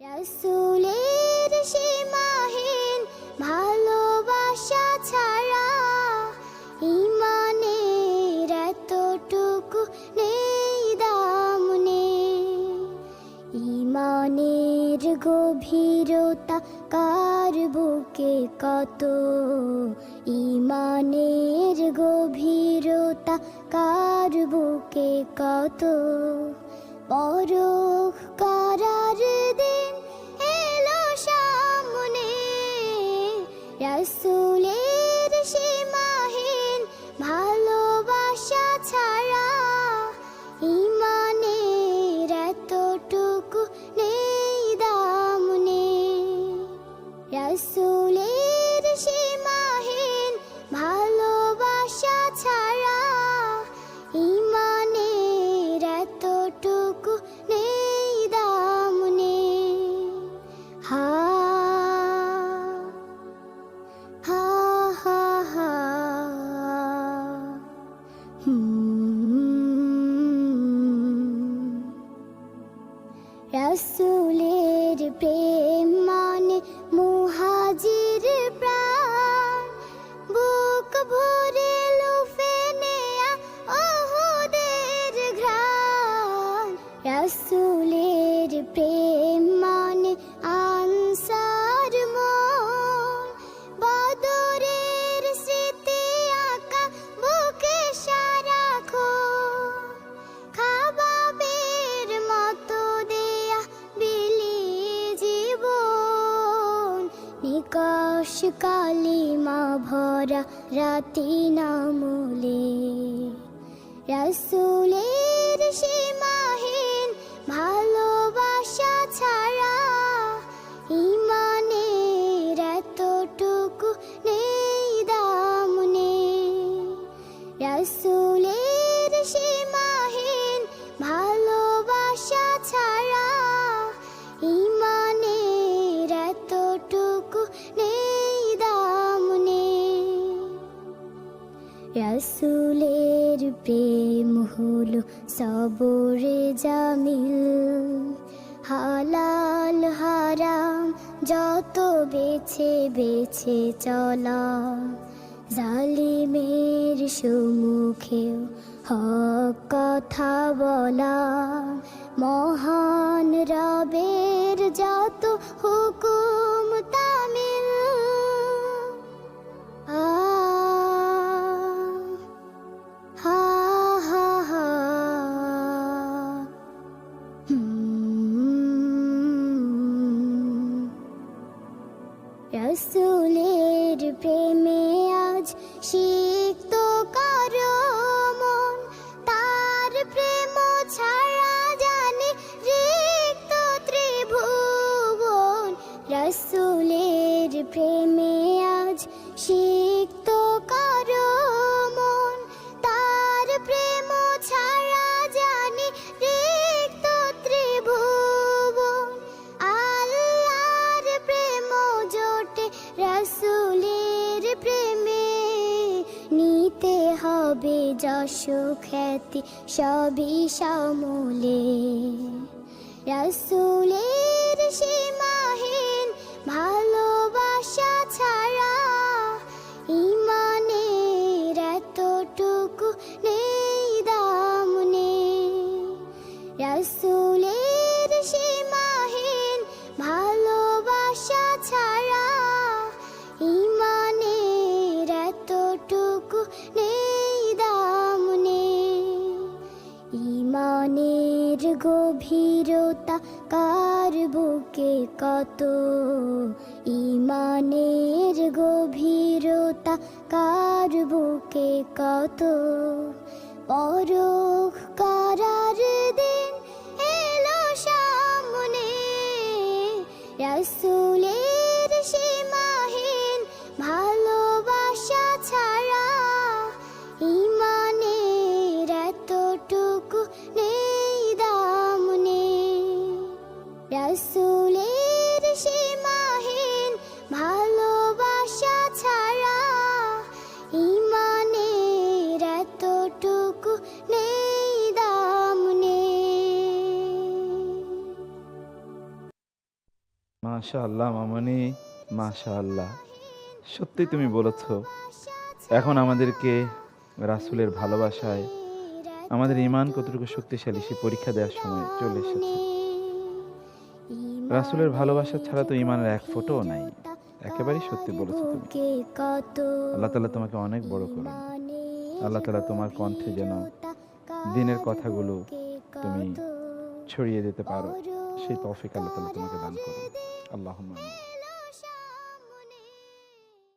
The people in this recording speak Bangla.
রাসূলের সীমাহীন ভালোবাসা ছাড়া ঈমানের এতটুকু নেই দাম নেই। ঈমানের গভীরতা কার বুকে কত, ঈমানের গভীরতা কার বুকে কত। পরখ করার দিন এলো সামনে, রাসূলের সীমাহীন ভালোবাসা ছাড়া ঈমানের এতটুকু নেই দাম নেই। রাসূলের সীমাহীন ভালোবাসা ছাড়া ঈমানের এতটুকু নেই দাম নেই। হা হা হা হা রাসূলের প্রেম মানে মুহাজির প্রাণ, বুক ভরে লুফে নেয়া ওহুদের ঘ্রাণ। রাসূলের প্রেম মানে আনসার মন, বদরের স্মৃতি আঁকা বুকে সারাক্ষণ। খাবাবের মতো দেয়া বিলিয়ে জীবন, নিকশ কালিমা ভরা রাতি নামলে। রাসূলের সীমাহীন ভালোবাসা ছাড়া ঈমানের এতটুকু নেই দাম নেই। রাসূলের সীমাহীন ভালোবাসা ছাড়া ঈমানের এতটুকু নেই দাম নেই। রাসূলের প্রেম হলো সবরে জামিল, হালাল হারাম যত বেছে বেছে চলা। জালিমের সম্মুখেও হক কথা বলা, মহান রবের যত হুকুম তামিল। হা হা হা রাসূলের প্রেমে আজ সিক্ত কারো মন, তার প্রেম ছাড়া জানে রিক্ত ত্রিভুবন। রাসূলের প্রেমে আজ সিক্ত কারো মন, তার প্রেম ছাড়া জানে রিক্ত ত্রিভুবন। আল্লাহর প্রেম জোটে রাসূলের প্রেমে, নিতে হবে যশ খ্যাতি সবই সমূলে। রাসূলের সীমাহীন ভালোবাসা ছাড়া ঈমানের এতটুকু নেই দাম নেই। রাসূলের সীমাহীন ভালোবাসা ছাড়া ঈমানের এতটুকু নেই দাম নেই। ঈমানের গভীরতা কার বুকে কত, ঈমানের গভীরতা কার বুকে কত। পরখ করার দিন এলো সামনে, রাসূলের সীমাহীন ভালোবাসা ছাড়া ঈমানের এতটুকু নেই দাম নেই। রাসূলের সীমাহীন ভালোবাসা ছাড়া ঈমানের এতটুকু নেই দাম নেই। মাশাআল্লাহ মামনি, মাশাআল্লাহ। সত্যি তুমি বলেছো, এখন আমাদেরকে রাসূলের ভালোবাসায় আমাদের ঈমান কতটুকু শক্তিশালী সে পরীক্ষা দেওয়ার সময় চলে এসেছে। রাসূলের ভালোবাসা ছাড়া তো ঈমানের এক ফোঁটাও নাই। একেবারেই সত্যি বলেছো তুমি। আল্লাহ তাআলা তোমাকে অনেক বড় করুন। আল্লাহ তাআলা তোমার কণ্ঠে যেন দ্বীনের কথাগুলো তুমি ছড়িয়ে দিতে পারো, সেই তৌফিক আল্লাহ তাআলা তোমাকে দান করুন। আল্লাহুম্মা আমিন।